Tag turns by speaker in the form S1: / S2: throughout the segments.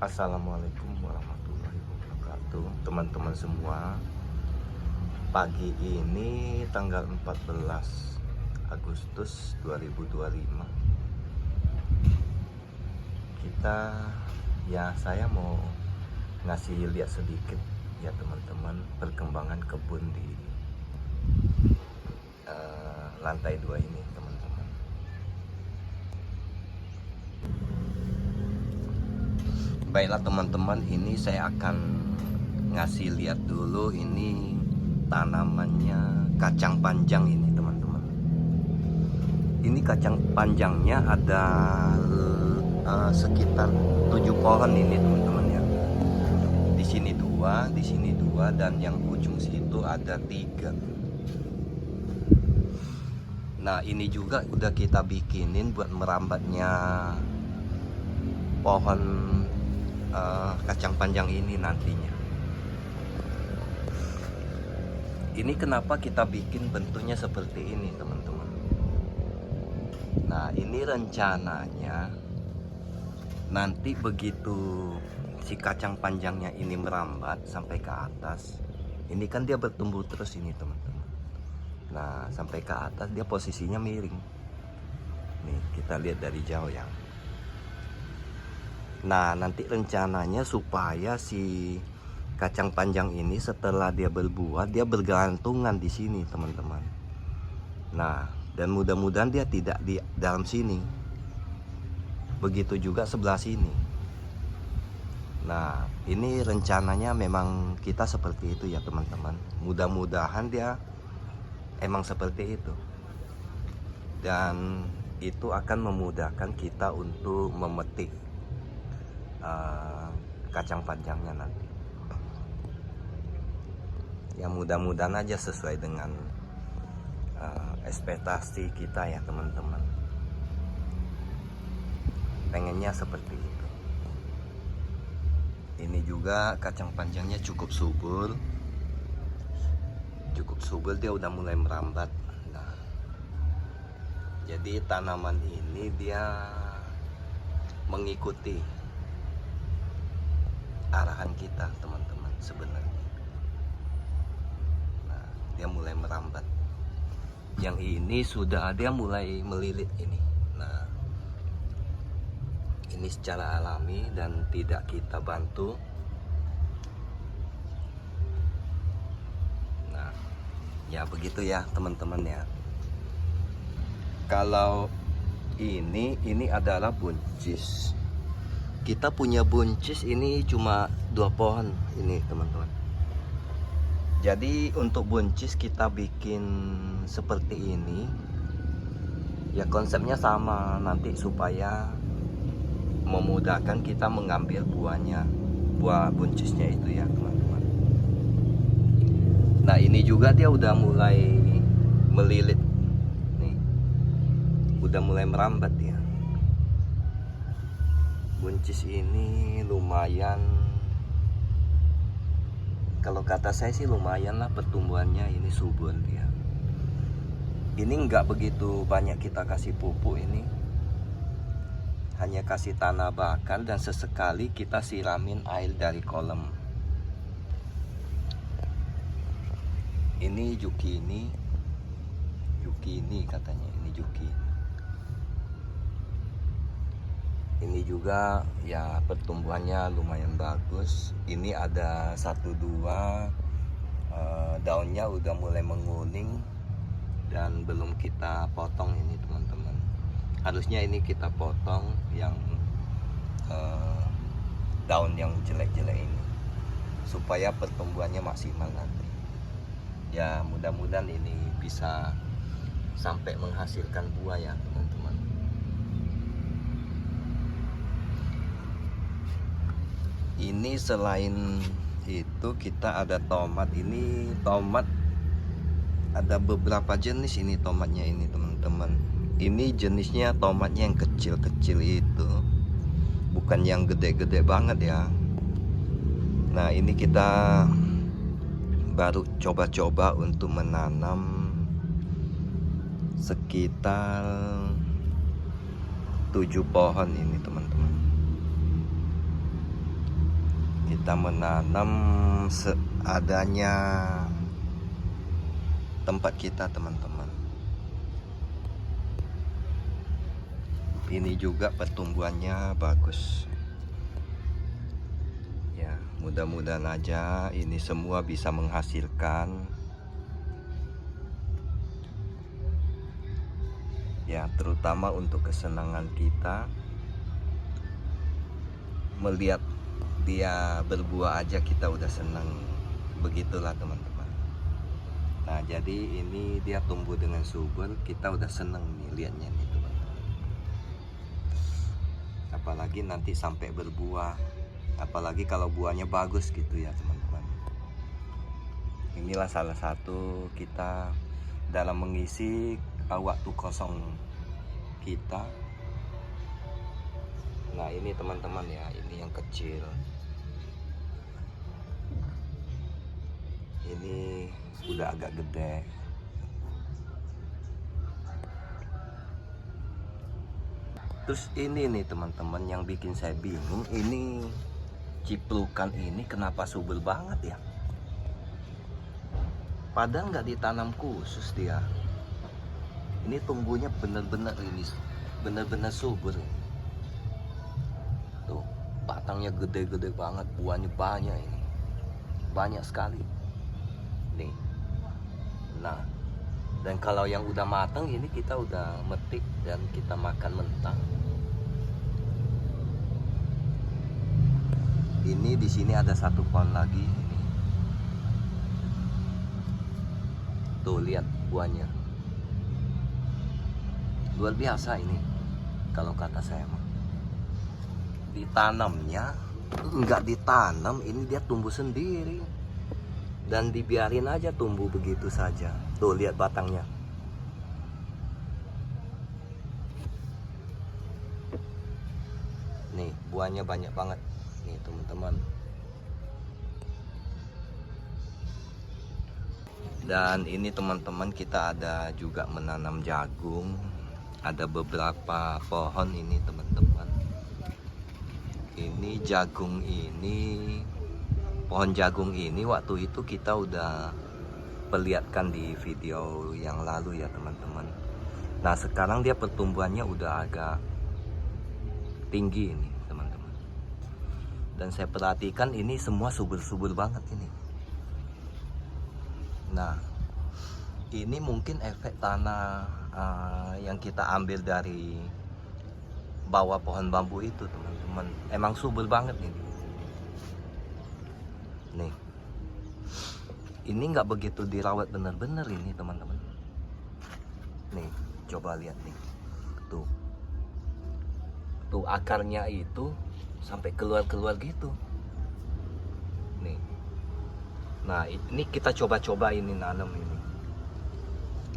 S1: Assalamualaikum warahmatullahi wabarakatuh, teman-teman semua. Pagi ini tanggal 14 Agustus 2025. Saya mau ngasih lihat sedikit ya teman-teman, perkembangan kebun di lantai 2 ini teman-teman. Baiklah teman-teman, ini saya akan ngasih lihat dulu ini tanamannya kacang panjang ini teman-teman. Ini kacang panjangnya ada sekitar 7 pohon ini teman-teman ya. Di sini dua, dan yang ujung situ ada 3. Nah ini juga udah kita bikinin buat merambatnya pohon kacang panjang ini nantinya. Ini kenapa kita bikin bentuknya seperti ini teman-teman. Nah ini rencananya nanti begitu si kacang panjangnya ini merambat sampai ke atas, ini kan dia bertumbuh terus ini teman-teman. Nah sampai ke atas dia posisinya miring. Nih kita lihat dari jauh ya. Nah nanti rencananya supaya si kacang panjang ini setelah dia berbuah, dia bergelantungan di sini teman-teman. Nah dan mudah-mudahan dia tidak di dalam sini. Begitu juga sebelah sini. Nah ini rencananya memang kita seperti itu ya teman-teman. Mudah-mudahan dia emang seperti itu. Dan itu akan memudahkan kita untuk memetik kacang panjangnya nanti. Ya mudah-mudahan aja sesuai dengan ekspektasi kita ya teman-teman. Pengennya seperti itu. Ini juga kacang panjangnya cukup subur. Dia udah mulai merambat. Nah, jadi tanaman ini dia mengikuti arahan kita teman-teman sebenarnya. Nah, dia mulai merambat. Yang ini sudah dia mulai melilit ini. Nah, ini secara alami dan tidak kita bantu. Nah, ya begitu ya teman-teman ya. Kalau ini adalah buncis. Kita punya buncis ini cuma 2 pohon ini teman-teman. Jadi untuk buncis kita bikin seperti ini. Ya konsepnya sama nanti supaya memudahkan kita mengambil buahnya, buah buncisnya itu ya teman-teman. Nah ini juga dia udah mulai melilit nih, udah mulai merambat ya. Buncis ini lumayan, kalau kata saya sih lumayan lah pertumbuhannya, ini subur dia. Ini nggak begitu banyak kita kasih pupuk ini, hanya kasih tanah bakar dan sesekali kita siramin air dari kolam. Ini zucchini katanya, ini zucchini. Ini juga ya pertumbuhannya lumayan bagus. Ini ada 1-2 daunnya udah mulai menguning dan belum kita potong ini teman-teman. Harusnya ini kita potong yang daun yang jelek-jelek ini supaya pertumbuhannya maksimal nanti. Ya mudah-mudahan ini bisa sampai menghasilkan buah ya teman-teman. Ini selain itu kita ada tomat. Ini tomat ada beberapa jenis ini tomatnya ini teman-teman. Ini jenisnya tomatnya yang kecil-kecil itu, bukan yang gede-gede banget ya. Nah ini kita baru coba-coba untuk menanam sekitar 7 pohon ini teman-teman. Kita menanam seadanya tempat kita, teman-teman. Ini juga pertumbuhannya bagus. Ya, mudah-mudahan aja ini semua bisa menghasilkan. Ya, terutama untuk kesenangan kita melihat dia berbuah aja kita udah senang. Begitulah, teman-teman. Nah, jadi ini dia tumbuh dengan subur, kita udah seneng nih liatnya nih, teman-teman. Apalagi nanti sampai berbuah, apalagi kalau buahnya bagus gitu ya, teman-teman. Inilah salah satu kita dalam mengisi waktu kosong kita. Nah, ini teman-teman ya, ini yang kecil. Ini udah agak gede. Terus ini nih teman-teman yang bikin saya bingung, ini ciplukan ini kenapa subur banget ya? Padahal nggak ditanam khusus dia. Ini tumbuhnya bener-bener ini bener-bener subur. Tuh, batangnya gede-gede banget, buahnya banyak ini. Banyak sekali. Nih. Nah, dan kalau yang udah matang ini kita udah metik dan kita makan mentah. Ini di sini ada satu pohon lagi. Ini. Tuh, lihat buahnya. Luar biasa ini. Kalau kata saya mah. Ditanamnya nggak ditanam, ini dia tumbuh sendiri. Dan dibiarin aja tumbuh begitu saja. Tuh, lihat batangnya. Nih, buahnya banyak banget. Nih, teman-teman. Dan ini teman-teman, kita ada juga menanam jagung. Ada beberapa pohon ini, teman-teman. Ini jagung ini, pohon jagung ini waktu itu kita udah perlihatkan di video yang lalu ya, teman-teman. Nah, sekarang dia pertumbuhannya udah agak tinggi ini, teman-teman. Dan saya perhatikan ini semua subur-subur banget ini. Nah, ini mungkin efek tanah yang kita ambil dari bawah pohon bambu itu, teman-teman. Emang subur banget ini. Nih, ini nggak begitu dirawat bener-bener ini, teman-teman. Nih, coba lihat nih. Tuh. Tuh, akarnya itu sampai keluar-keluar gitu. Nih. Nah, ini kita coba-coba ini nanam ini.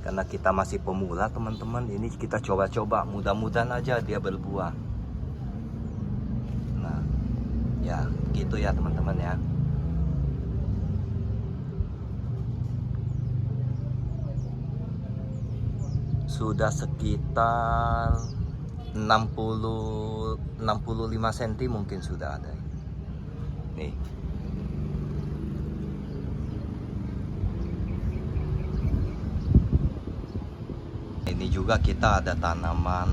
S1: Karena kita masih pemula, teman-teman. Ini kita coba-coba, mudah-mudahan aja dia berbuah. Nah, ya gitu ya, teman-teman ya. Sudah sekitar 65 cm mungkin sudah ada. Nih. Ini juga kita ada tanaman,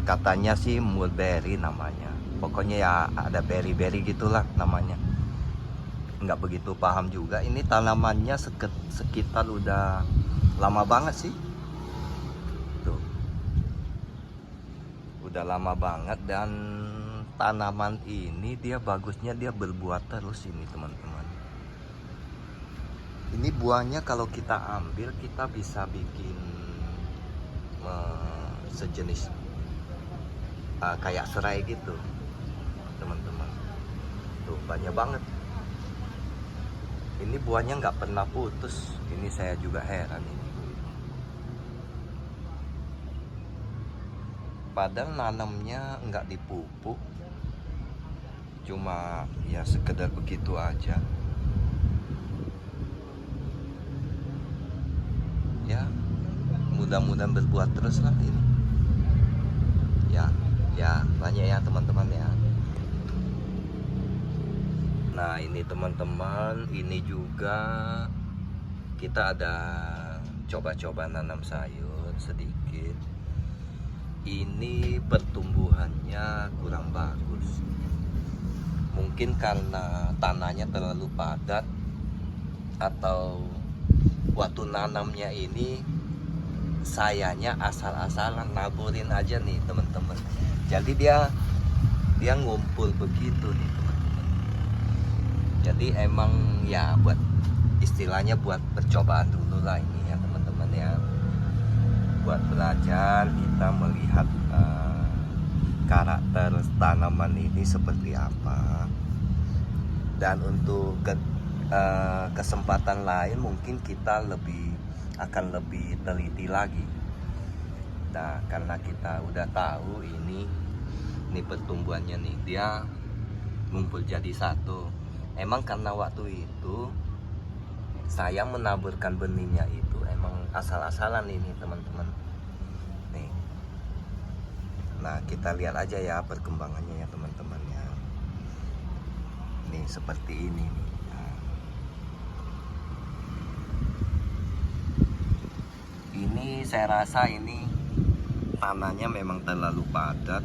S1: katanya sih mulberry namanya. Pokoknya ya ada berry-berry gitulah namanya. Nggak begitu paham juga. Ini tanamannya sekitar udah lama banget sih. Tuh. Udah lama banget, dan tanaman ini dia bagusnya dia berbuah terus ini, teman-teman. Ini buahnya kalau kita ambil kita bisa bikin sejenis kayak serai gitu, teman-teman. Tuh, banyak banget. Ini buahnya nggak pernah putus. Ini saya juga heran ini. Padahal nanamnya nggak dipupuk, cuma ya sekedar begitu aja. Ya, mudah-mudahan berbuah terus lah ini. Ya banyak ya, teman-teman ya. Nah ini teman-teman, ini juga kita ada coba-coba nanam sayur sedikit. Ini pertumbuhannya kurang bagus. Mungkin karena tanahnya terlalu padat, atau waktu nanamnya ini sayanya asal-asalan naburin aja nih teman-teman. Jadi dia ngumpul begitu nih teman-teman. Jadi emang ya buat istilahnya buat percobaan dulu lah ini ya teman-teman ya. Buat belajar kita melihat karakter tanaman ini seperti apa. Dan untuk kesempatan lain mungkin kita akan lebih teliti lagi. Nah karena kita udah tahu ini pertumbuhannya nih, dia ngumpul jadi satu. Emang karena waktu itu saya menaburkan benihnya itu emang asal-asalan ini teman-teman nih. Nah kita lihat aja ya perkembangannya ya teman-teman ya. Nih seperti ini nih. Nah, ini saya rasa ini tanahnya memang terlalu padat,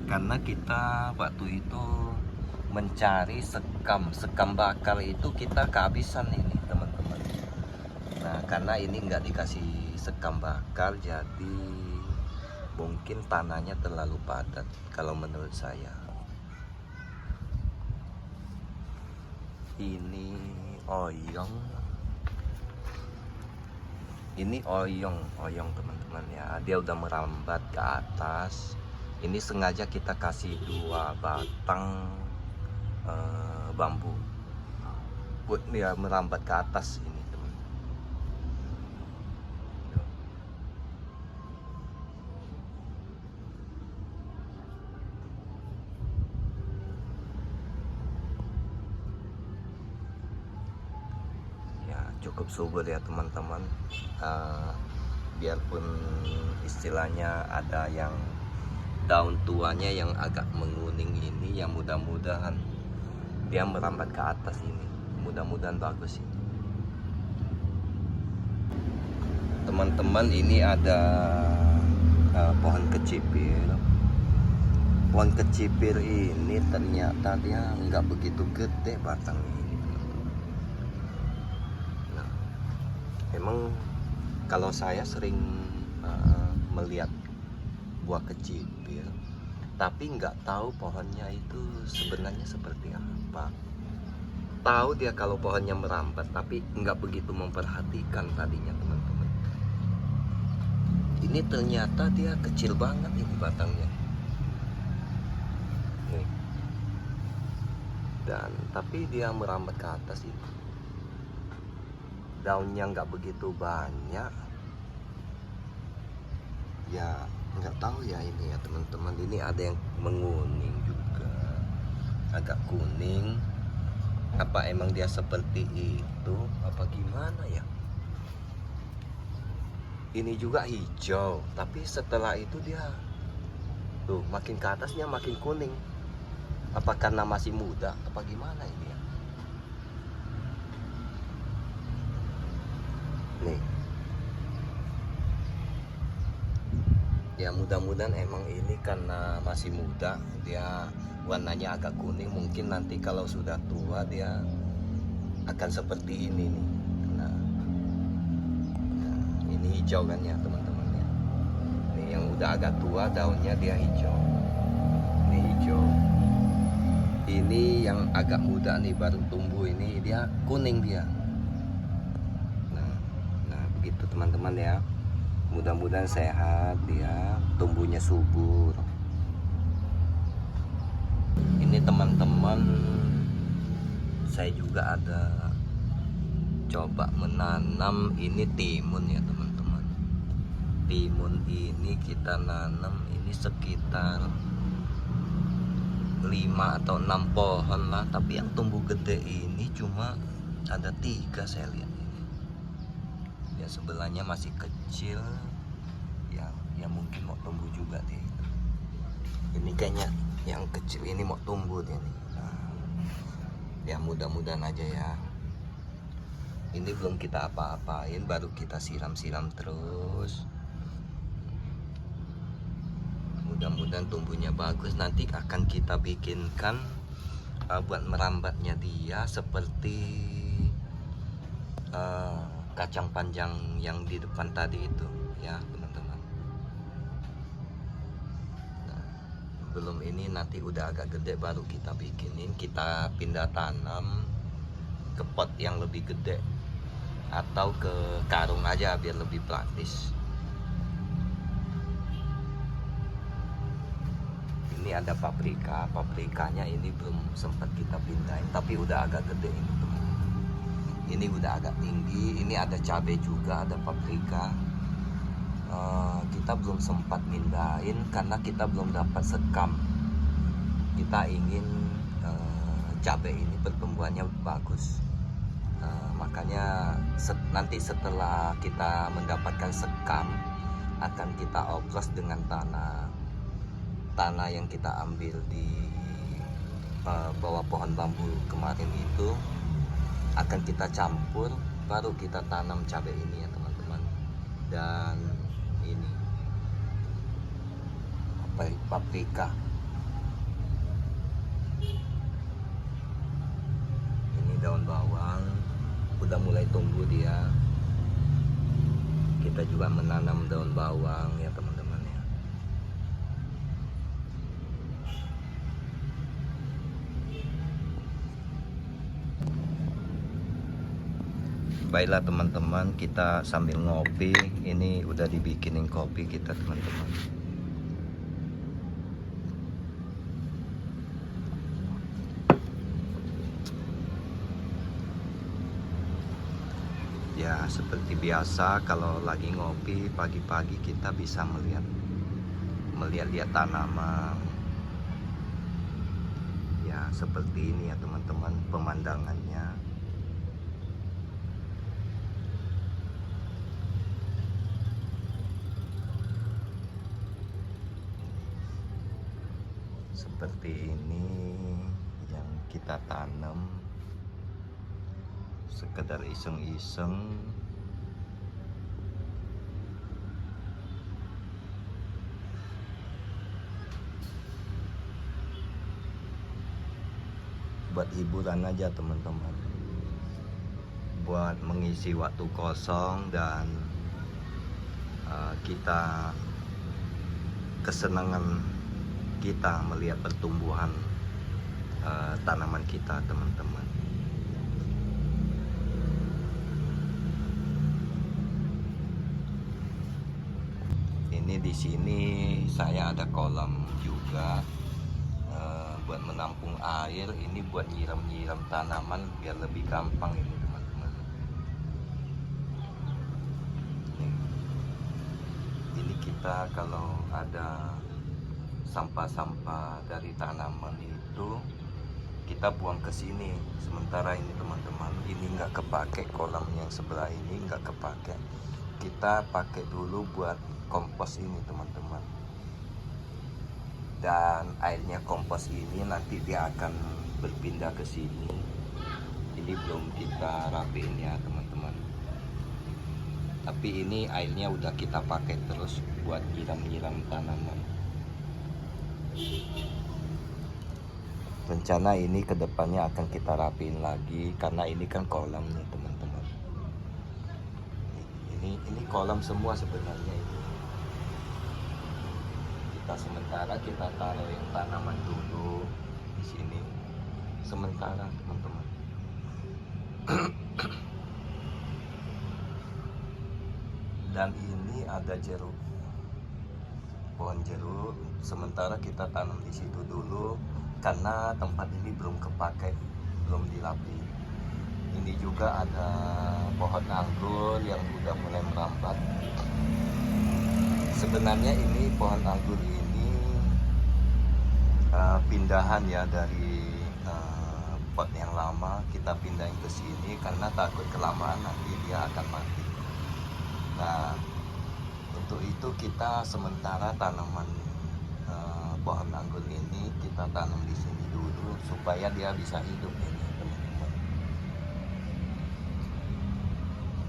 S1: karena kita waktu itu mencari sekam bakar itu kita kehabisan ini teman-teman. Nah karena ini nggak dikasih sekam bakar, jadi mungkin tanahnya terlalu padat kalau menurut saya. Ini oyong teman-teman ya, dia udah merambat ke atas. Ini sengaja kita kasih 2 batang bambu buat dia merambat ke atas ini teman. Ya cukup subur ya teman-teman. Biarpun istilahnya ada yang daun tuanya yang agak menguning ini, yang mudah-mudahan dia merambat ke atas ini, mudah-mudahan bagus ini teman-teman. Ini ada pohon kecipir. Pohon kecipir ini ternyata dia nggak begitu gede batangnya ini. Nah, emang kalau saya sering melihat buah kecipir, tapi nggak tahu pohonnya itu sebenarnya seperti apa. Tahu dia kalau pohonnya merambat, tapi nggak begitu memperhatikan tadinya teman-teman. Ini ternyata dia kecil banget ini batangnya nih. Dan tapi dia merambat ke atas ini, daunnya nggak begitu banyak ya. Nggak tahu ya ini ya teman-teman, ini ada yang menguning juga, agak kuning. Apa emang dia seperti itu apa gimana ya. Ini juga hijau, tapi setelah itu dia tuh makin ke atasnya makin kuning. Apa karena masih muda apa gimana ini ya. Nih ya, mudah-mudahan emang ini karena masih muda dia warnanya agak kuning. Mungkin nanti kalau sudah tua dia akan seperti ini nih. Nah, ini hijau kan ya teman-teman ya. Ini yang udah agak tua daunnya dia hijau. Ini hijau. Ini yang agak muda nih baru tumbuh ini dia kuning dia. Nah begitu teman-teman ya. Mudah-mudahan sehat dia, tumbuhnya subur. Ini teman-teman, saya juga ada coba menanam ini timun ya teman-teman. Timun ini kita nanam ini sekitar 5 atau 6 pohon lah, tapi yang tumbuh gede ini cuma ada 3 saya lihat. Ya sebelahnya masih kecil ya mungkin mau tumbuh juga deh. Ini kayaknya yang kecil ini mau tumbuh deh nih. Nah, Ya mudah-mudahan aja ya. Ini belum kita apa-apain, baru kita siram-siram terus. Mudah-mudahan tumbuhnya bagus. Nanti akan kita bikinkan buat merambatnya dia seperti kacang panjang yang di depan tadi itu ya teman-teman. Nah, belum ini, nanti udah agak gede baru kita bikinin. Kita pindah tanam ke pot yang lebih gede atau ke karung aja biar lebih praktis. Ini ada paprikanya ini belum sempat kita pindahin, tapi udah agak gede ini teman. Ini udah agak tinggi. Ini ada cabai juga, ada paprika. Kita belum sempat pindahin karena kita belum dapat sekam. Kita ingin cabai ini pertumbuhannya bagus. Makanya nanti setelah kita mendapatkan sekam, akan kita oplos dengan tanah yang kita ambil di bawah pohon bambu kemarin itu, akan kita campur, baru kita tanam cabai ini ya teman-teman. Dan ini paprika, ini daun bawang udah mulai tumbuh dia. Kita juga menanam daun bawang ya teman-teman ya. Baiklah teman-teman, kita sambil ngopi. Ini udah dibikinin kopi kita teman-teman. Ya seperti biasa kalau lagi ngopi pagi-pagi kita bisa melihat tanaman. Ya seperti ini ya teman-teman pemandangannya. Seperti ini yang kita tanam sekedar iseng-iseng. Buat hiburan aja teman-teman, buat mengisi waktu kosong dan kita kesenangan kita melihat pertumbuhan tanaman kita teman-teman. Ini di sini saya ada kolam juga buat menampung air. Ini buat nyiram-nyiram tanaman biar lebih gampang ini teman-teman. Ini kita kalau ada sampah-sampah dari tanaman itu kita buang ke sini. Sementara ini teman-teman, ini nggak kepake, kolam yang sebelah ini nggak kepake. Kita pakai dulu buat kompos ini teman-teman. Dan airnya kompos ini nanti dia akan berpindah ke sini. Ini belum kita rapiin ya teman-teman. Tapi ini airnya udah kita pakai terus buat nyiram-nyiram tanaman. Rencana ini kedepannya akan kita rapiin lagi karena ini kan kolam nih teman-teman. Ini kolam semua sebenarnya ini. Kita sementara kita taruh yang tanaman dulu di sini. Sementara teman-teman. Dan ini ada jeruk, pohon jeruk. Sementara kita tanam di situ dulu karena tempat ini belum kepakai, belum dilapi. Ini juga ada pohon anggur yang udah mulai merambat. Sebenarnya ini pohon anggur ini pindahan ya dari pot yang lama, kita pindahin ke sini karena takut kelamaan nanti dia akan mati. Nah, untuk itu kita sementara tanaman pohon anggur ini kita tanam di sini dulu supaya dia bisa hidup ini teman-teman.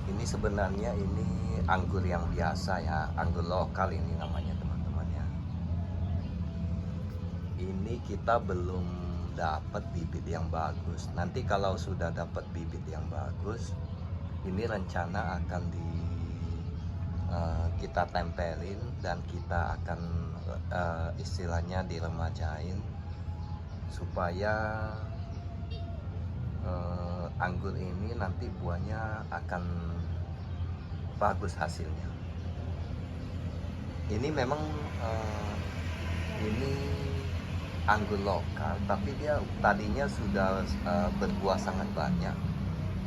S1: Ini sebenarnya ini anggur yang biasa ya, anggur lokal ini namanya teman-teman ya. Ini kita belum dapat bibit yang bagus. Nanti kalau sudah dapat bibit yang bagus, ini rencana akan kita tempelin dan kita akan istilahnya diremajain supaya anggur ini nanti buahnya akan bagus hasilnya. Ini memang ini anggur lokal, tapi dia tadinya sudah berbuah sangat banyak.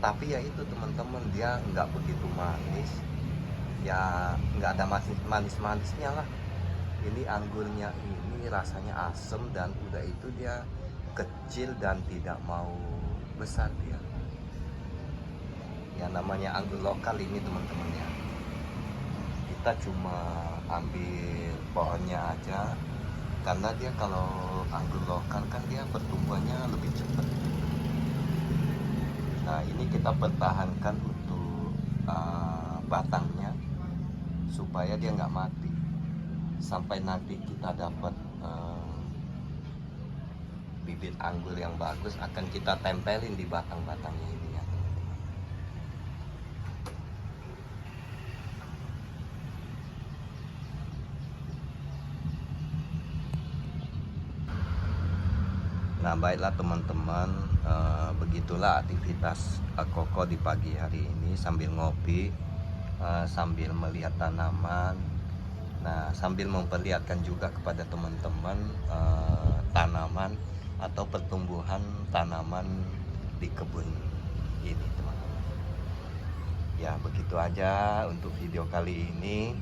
S1: Tapi ya itu teman-teman, dia nggak begitu manis, ya nggak ada manis-manisnya lah. Ini anggurnya ini rasanya asam dan udah itu dia kecil dan tidak mau besar dia. Ya namanya anggur lokal ini teman-teman ya. Kita cuma ambil pohonnya aja, karena dia kalau anggur lokal kan dia pertumbuhannya lebih cepat. Nah ini kita pertahankan untuk batangnya supaya dia nggak mati sampai nanti kita dapat bibit anggur yang bagus, akan kita tempelin di batang-batangnya ini ya. Nah baiklah teman-teman, begitulah aktivitas Koko di pagi hari ini sambil ngopi, sambil melihat tanaman. Nah sambil memperlihatkan juga kepada teman-teman tanaman atau pertumbuhan tanaman di kebun ini teman-teman. Ya begitu aja untuk video kali ini.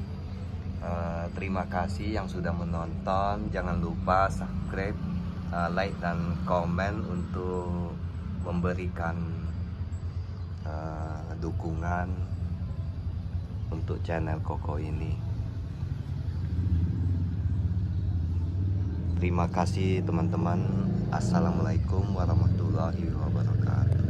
S1: Terima kasih yang sudah menonton. Jangan lupa subscribe, like dan komen untuk memberikan dukungan untuk channel Koko ini. Terima kasih teman-teman. Assalamualaikum warahmatullahi wabarakatuh.